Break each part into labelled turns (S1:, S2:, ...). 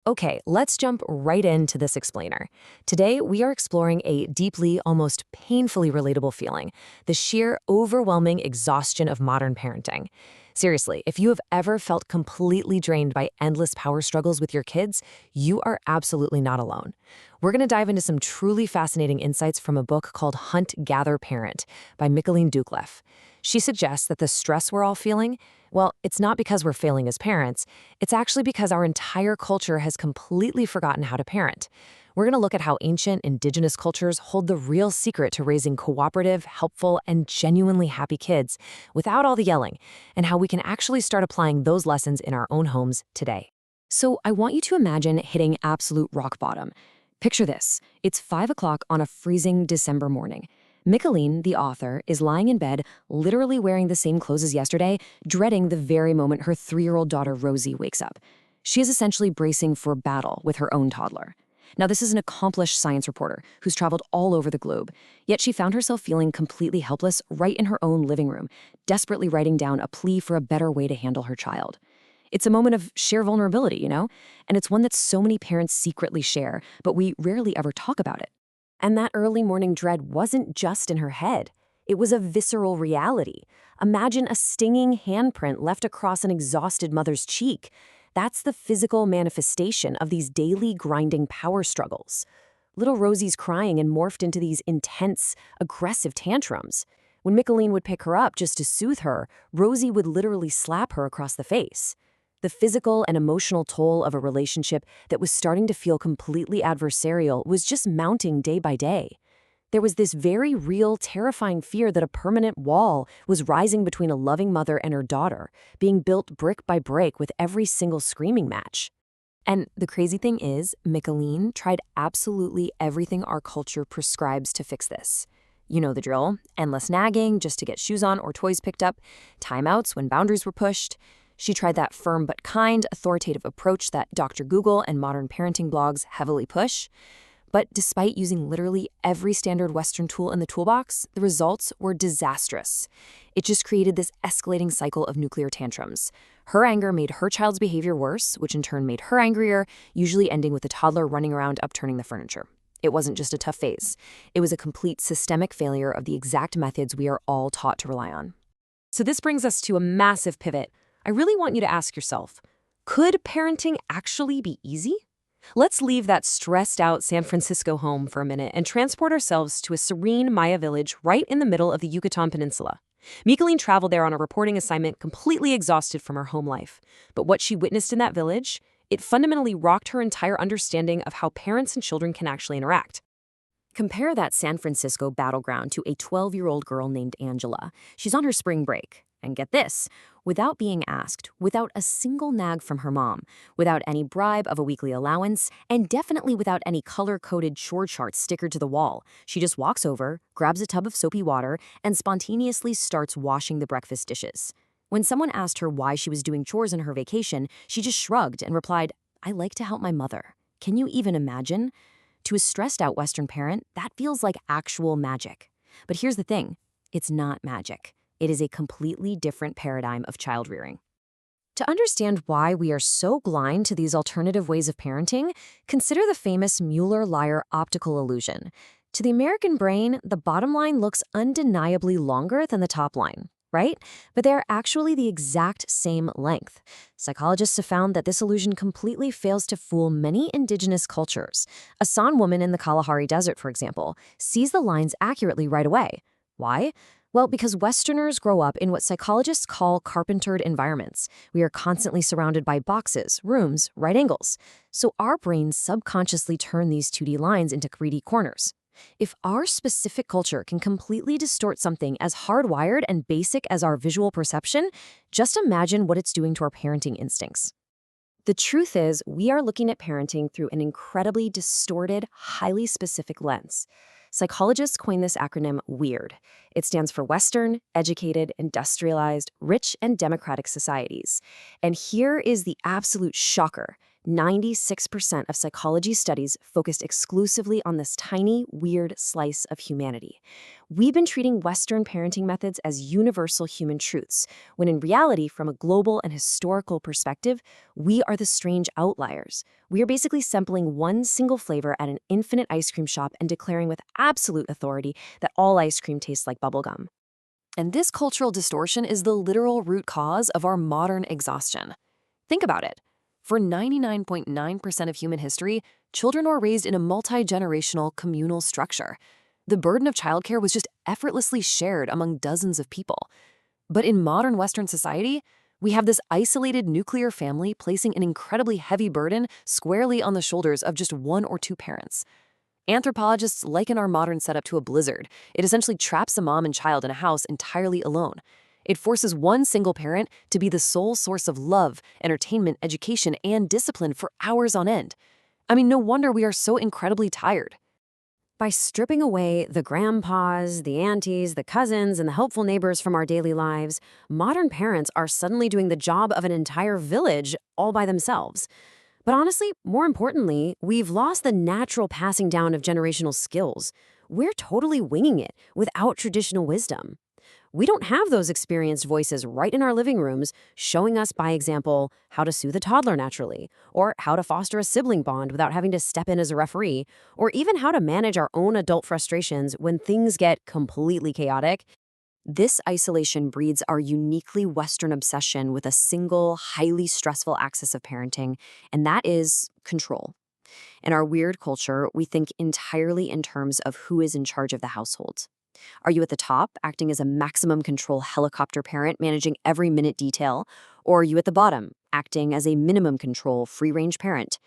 S1: Okay, let's jump right into this explainer. Today, we are exploring a deeply, almost painfully relatable feeling, the sheer, overwhelming exhaustion of modern parenting. Seriously, if you have ever felt completely drained by endless power struggles with your kids, you are absolutely not alone. We're going to dive into some truly fascinating insights from a book called Hunt, Gather, Parent by Michaeleen Doucleff. She suggests that the stress we're all feeling, well, it's not because we're failing as parents, it's actually because our entire culture has completely forgotten how to parent. We're going to look at how ancient indigenous cultures hold the real secret to raising cooperative, helpful, and genuinely happy kids without all the yelling, and how we can actually start applying those lessons in our own homes today. So I want you to imagine hitting absolute rock bottom. Picture this. It's 5 o'clock on a freezing December morning. Michaeleen, the author, is lying in bed, literally wearing the same clothes as yesterday, dreading the very moment her 3-year-old daughter Rosie wakes up. She is essentially bracing for battle with her own toddler. Now, this is an accomplished science reporter who's traveled all over the globe, yet she found herself feeling completely helpless right in her own living room, desperately writing down a plea for a better way to handle her child. It's a moment of sheer vulnerability, and it's one that so many parents secretly share, but we rarely ever talk about it. And that early morning dread wasn't just in her head. It was a visceral reality. Imagine a stinging handprint left across an exhausted mother's cheek. That's the physical manifestation of these daily grinding power struggles. Little Rosie's crying and morphed into these intense, aggressive tantrums. When Michaeleen would pick her up just to soothe her, Rosie would literally slap her across the face. The physical and emotional toll of a relationship that was starting to feel completely adversarial was just mounting day by day. There was this very real, terrifying fear that a permanent wall was rising between a loving mother and her daughter, being built brick by brick with every single screaming match. And the crazy thing is, Michaeleen tried absolutely everything our culture prescribes to fix this. You know the drill: endless nagging just to get shoes on or toys picked up, timeouts when boundaries were pushed. She tried that firm but kind, authoritative approach that Dr. Google and modern parenting blogs heavily push. But despite using literally every standard Western tool in the toolbox, the results were disastrous. It just created this escalating cycle of nuclear tantrums. Her anger made her child's behavior worse, which in turn made her angrier, usually ending with the toddler running around upturning the furniture. It wasn't just a tough phase. It was a complete systemic failure of the exact methods we are all taught to rely on. So this brings us to a massive pivot. I really want you to ask yourself, could parenting actually be easy? Let's leave that stressed-out San Francisco home for a minute and transport ourselves to a serene Maya village right in the middle of the Yucatan Peninsula. Michaeleen traveled there on a reporting assignment, completely exhausted from her home life. But what she witnessed in that village, it fundamentally rocked her entire understanding of how parents and children can actually interact. Compare that San Francisco battleground to a 12-year-old girl named Angela. She's on her spring break. And get this, without being asked, without a single nag from her mom, without any bribe of a weekly allowance, and definitely without any color-coded chore charts stickered to the wall, she just walks over, grabs a tub of soapy water, and spontaneously starts washing the breakfast dishes. When someone asked her why she was doing chores on her vacation, she just shrugged and replied, "I like to help my mother." Can you even imagine? To a stressed-out Western parent, that feels like actual magic. But here's the thing, it's not magic. It is a completely different paradigm of child rearing. To understand why we are so blind to these alternative ways of parenting, consider the famous Mueller-Lyer optical illusion. To the American brain, the bottom line looks undeniably longer than the top line, right? But they are actually the exact same length. Psychologists have found that this illusion completely fails to fool many indigenous cultures. A San woman in the Kalahari Desert, for example, sees the lines accurately right away. Why? Well, because Westerners grow up in what psychologists call carpentered environments. We are constantly surrounded by boxes, rooms, right angles. So our brains subconsciously turn these 2D lines into 3D corners. If our specific culture can completely distort something as hardwired and basic as our visual perception, just imagine what it's doing to our parenting instincts. The truth is, we are looking at parenting through an incredibly distorted, highly specific lens. Psychologists coin this acronym WEIRD. It stands for Western, Educated, Industrialized, Rich, and Democratic Societies. And here is the absolute shocker.
S2: 96% of psychology studies focused exclusively on this tiny, weird slice of humanity. We've been treating Western parenting methods as universal human truths, when in reality, from a global and historical perspective, we are the strange outliers. We are basically sampling one single flavor at an infinite ice cream shop and declaring with absolute authority that all ice cream tastes like bubblegum.
S1: And this cultural distortion is the literal root cause of our modern exhaustion. Think about it. For 99.9% of human history, children were raised in a multi-generational communal structure. The burden of childcare was just effortlessly shared among dozens of people. But in modern Western society, we have this isolated nuclear family placing an incredibly heavy burden squarely on the shoulders of just one or two parents. Anthropologists liken our modern setup to a blizzard. It essentially traps a mom and child in a house entirely alone. It forces one single parent to be the sole source of love, entertainment, education, and discipline for hours on end. I mean, no wonder we are so incredibly tired.
S2: By stripping away the grandpas, the aunties, the cousins, and the helpful neighbors from our daily lives, modern parents are suddenly doing the job of an entire village all by themselves. But honestly, more importantly, we've lost the natural passing down of generational skills. We're totally winging it without traditional wisdom. We don't have those experienced voices right in our living rooms showing us, by example, how to soothe a toddler naturally, or how to foster a sibling bond without having to step in as a referee, or even how to manage our own adult frustrations when things get completely chaotic. This isolation breeds our uniquely Western obsession with a single, highly stressful axis of parenting, and that is control. In our weird culture, we think entirely in terms of who is in charge of the household. Are you at the top, acting as a maximum control helicopter parent, managing every minute detail? Or are you at the bottom, acting as a minimum control free-range parent?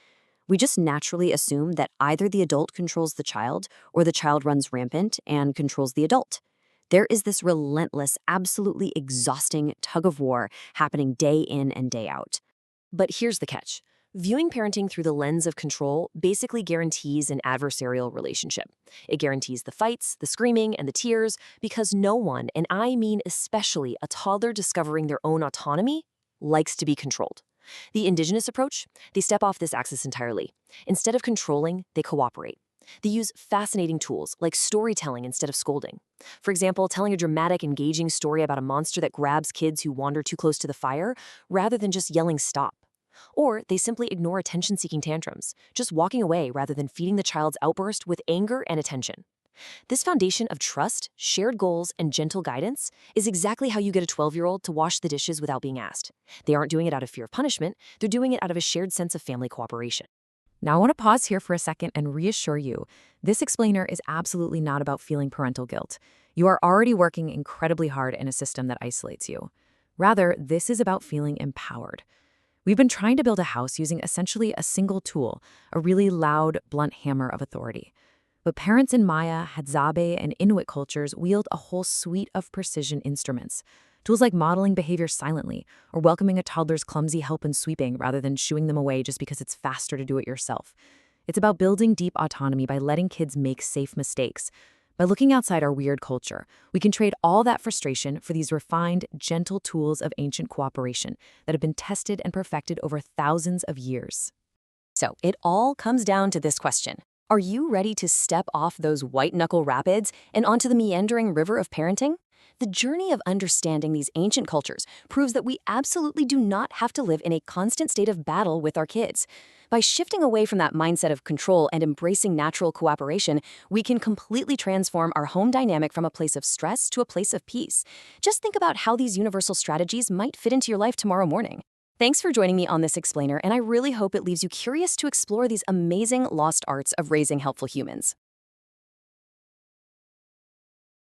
S2: We just naturally assume that either the adult controls the child or the child runs rampant and controls the adult. There is this relentless, absolutely exhausting tug of war happening day in and day out.
S1: But here's the catch. Viewing parenting through the lens of control basically guarantees an adversarial relationship. It guarantees the fights, the screaming, and the tears because no one, and I mean especially a toddler discovering their own autonomy, likes to be controlled. The indigenous approach, they step off this axis entirely. Instead of controlling, they cooperate. They use fascinating tools like storytelling instead of scolding. For example, telling a dramatic, engaging story about a monster that grabs kids who wander too close to the fire rather than just yelling stop. Or they simply ignore attention-seeking tantrums, just walking away rather than feeding the child's outburst with anger and attention. This foundation of trust, shared goals, and gentle guidance is exactly how you get a 12-year-old to wash the dishes without being asked. They aren't doing it out of fear of punishment, they're doing it out of a shared sense of family cooperation. Now I want to pause here for a second and reassure you, this explainer is absolutely not about feeling parental guilt. You are already working incredibly hard in a system that isolates you. Rather, this is about feeling empowered. We've been trying to build a house using essentially a single tool, a really loud, blunt hammer of authority. But parents in Maya, Hadzabe, and Inuit cultures wield a whole suite of precision instruments. Tools like modeling behavior silently, or welcoming a toddler's clumsy help in sweeping rather than shooing them away just because it's faster to do it yourself. It's about building deep autonomy by letting kids make safe mistakes. By looking outside our weird culture, we can trade all that frustration for these refined, gentle tools of ancient cooperation that have been tested and perfected over thousands of years. So it all comes down to this question. Are you ready to step off those white-knuckle rapids and onto the meandering river of parenting? The journey of understanding these ancient cultures proves that we absolutely do not have to live in a constant state of battle with our kids. By shifting away from that mindset of control and embracing natural cooperation, we can completely transform our home dynamic from a place of stress to a place of peace. Just think about how these universal strategies might fit into your life tomorrow morning. Thanks for joining me on this explainer, and I really hope it leaves you curious to explore these amazing lost arts of raising helpful humans.